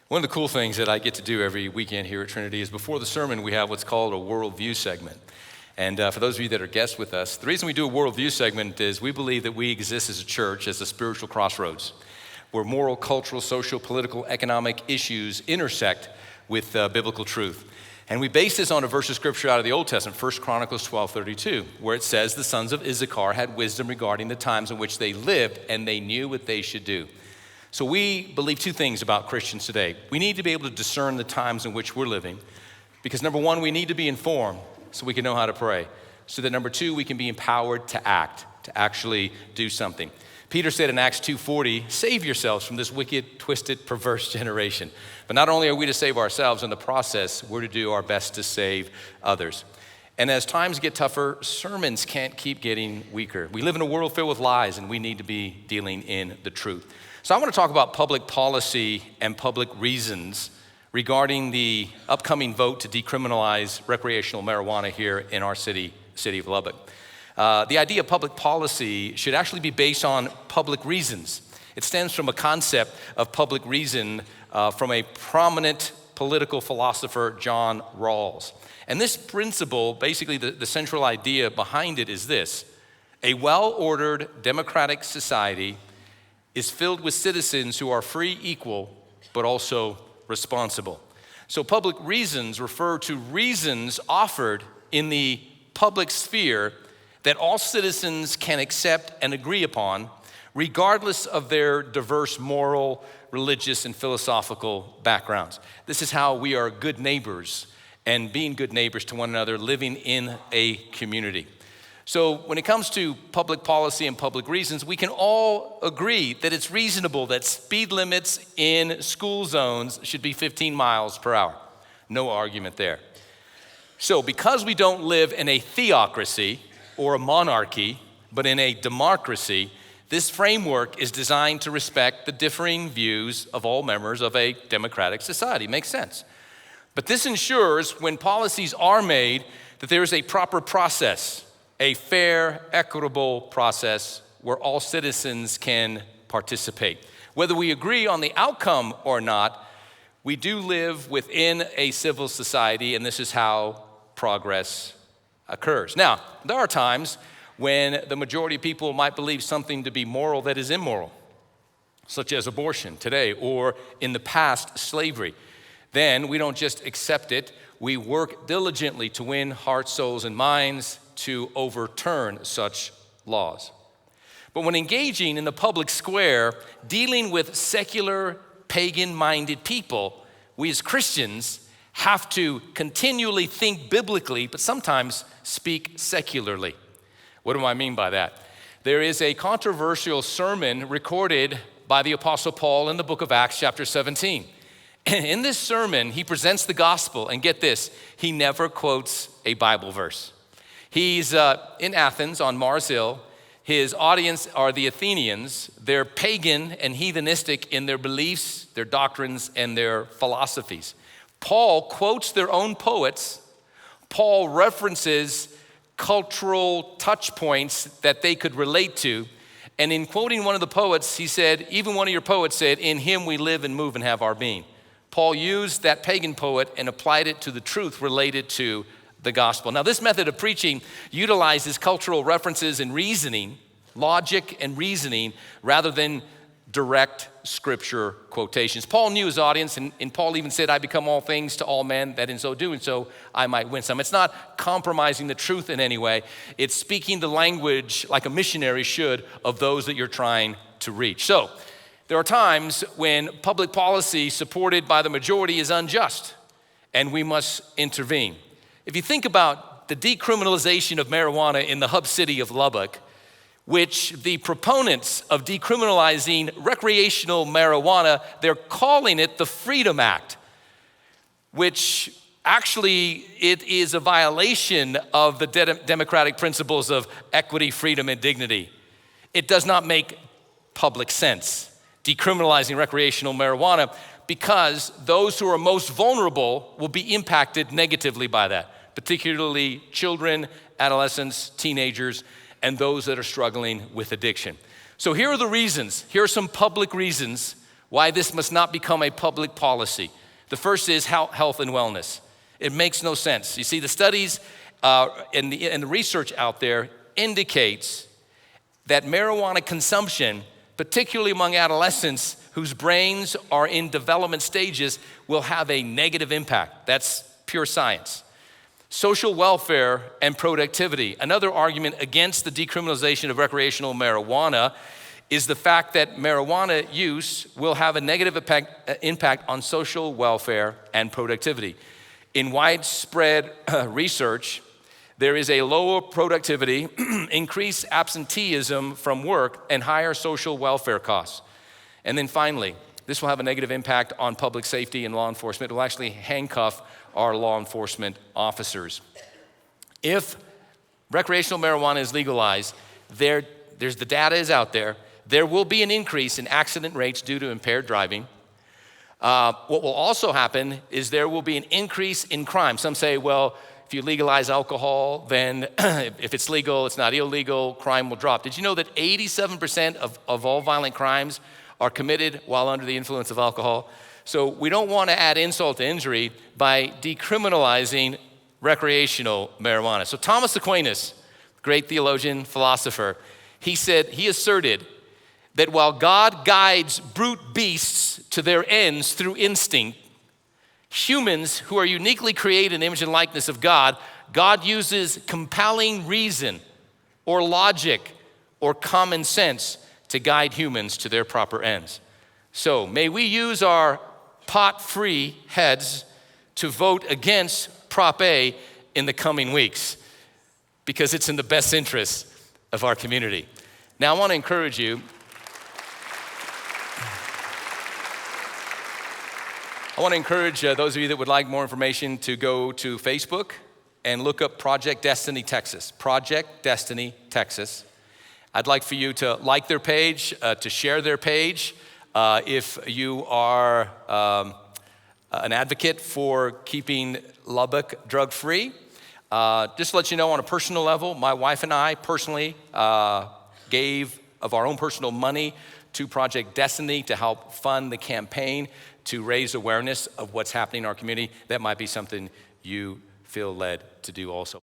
One of the cool things that I get to do every weekend here at Trinity is before the sermon, we have what's called a Worldview segment. And for those of you that are guests with us, the reason we do a Worldview segment is we believe that we exist as a church as a spiritual crossroads where moral, cultural, social, political, economic issues intersect with biblical truth. And we base this on a verse of scripture out of the Old Testament, 1 Chronicles 12:32, where it says, the sons of Issachar had wisdom regarding the times in which they lived, and they knew what they should do. So we believe two things about Christians today. We need to be able to discern the times in which we're living, because number one, we need to be informed so we can know how to pray. So that number two, we can be empowered to act, to actually do something. Peter said in Acts 2:40, save yourselves from this wicked, twisted, perverse generation. But not only are we to save ourselves, in the process, we're to do our best to save others. And as times get tougher, sermons can't keep getting weaker. We live in a world filled with lies, and we need to be dealing in the truth. So I want to talk about public policy and public reasons regarding the upcoming vote to decriminalize recreational marijuana here in our city of Lubbock. The idea of public policy should actually be based on public reasons. It stems from a concept of public reason from a prominent political philosopher, John Rawls. And this principle, basically the central idea behind it is this: a well-ordered democratic society is filled with citizens who are free, equal, but also responsible. So public reasons refer to reasons offered in the public sphere that all citizens can accept and agree upon, regardless of their diverse moral, religious, and philosophical backgrounds. This is how we are good neighbors and being good neighbors to one another, living in a community. So when it comes to public policy and public reasons, we can all agree that it's reasonable that speed limits in school zones should be 15 miles per hour. No argument there. So because we don't live in a theocracy or a monarchy, but in a democracy, this framework is designed to respect the differing views of all members of a democratic society. Makes sense. But this ensures when policies are made that there is a proper process, a fair, equitable process where all citizens can participate. Whether we agree on the outcome or not, we do live within a civil society, and this is how progress occurs. Now, there are times when the majority of people might believe something to be moral that is immoral, such as abortion today, or in the past, slavery. Then we don't just accept it, we work diligently to win hearts, souls, and minds to overturn such laws. But when engaging in the public square, dealing with secular, pagan-minded people, we as Christians have to continually think biblically, but sometimes speak secularly. What do I mean by that? There is a controversial sermon recorded by the Apostle Paul in the book of Acts, chapter 17. In this sermon, he presents the gospel, and get this, he never quotes a Bible verse. He's in Athens on Mars Hill. His audience are the Athenians. They're pagan and heathenistic in their beliefs, their doctrines, and their philosophies. Paul quotes their own poets. Paul references cultural touch points that they could relate to. And in quoting one of the poets, he said, even one of your poets said, in him we live and move and have our being. Paul used that pagan poet and applied it to the truth related to the gospel. Now, this method of preaching utilizes cultural references and reasoning, logic and reasoning, rather than direct scripture quotations. Paul knew his audience, and Paul even said, I become all things to all men, that in so doing so I might win some. It's not compromising the truth in any way. It's speaking the language like a missionary should of those that you're trying to reach. So there are times when public policy supported by the majority is unjust, and we must intervene. If you think about the decriminalization of marijuana in the hub city of Lubbock, which the proponents of decriminalizing recreational marijuana, they're calling it the Freedom Act, which actually it is a violation of the democratic principles of equity, freedom, and dignity. It does not make public sense, decriminalizing recreational marijuana, because those who are most vulnerable will be impacted negatively by that, particularly children, adolescents, teenagers, and those that are struggling with addiction. So here are the reasons. Here are some public reasons why this must not become a public policy. The first is health and wellness. It makes no sense. You see, the studies and the research out there indicates that marijuana consumption, particularly among adolescents whose brains are in development stages, will have a negative impact. That's pure science. Social welfare and productivity. Another argument against the decriminalization of recreational marijuana is the fact that marijuana use will have a negative impact on social welfare and productivity. In widespread research, there is a lower productivity, increased absenteeism from work, and higher social welfare costs. And then finally, this will have a negative impact on public safety and law enforcement. It will actually handcuff our law enforcement officers. If recreational marijuana is legalized, the data is out there. There will be an increase in accident rates due to impaired driving. What will also happen is there will be an increase in crime. Some say, well, if you legalize alcohol, then if it's legal, it's not illegal, crime will drop. Did you know that 87% of all violent crimes are committed while under the influence of alcohol? So we don't want to add insult to injury by decriminalizing recreational marijuana. So Thomas Aquinas, great theologian, philosopher, he asserted that while God guides brute beasts to their ends through instinct, humans who are uniquely created in the image and likeness of God, God uses compelling reason or logic or common sense to guide humans to their proper ends. So may we use our pot-free heads to vote against Prop A in the coming weeks, because it's in the best interest of our community. Now I want to encourage you, those of you that would like more information to go to Facebook and look up Project Destiny Texas. Project Destiny Texas. I'd like for you to like their page, to share their page. If you are an advocate for keeping Lubbock drug-free, just to let you know on a personal level, my wife and I personally gave of our own personal money to Project Destiny to help fund the campaign to raise awareness of what's happening in our community. That might be something you feel led to do also.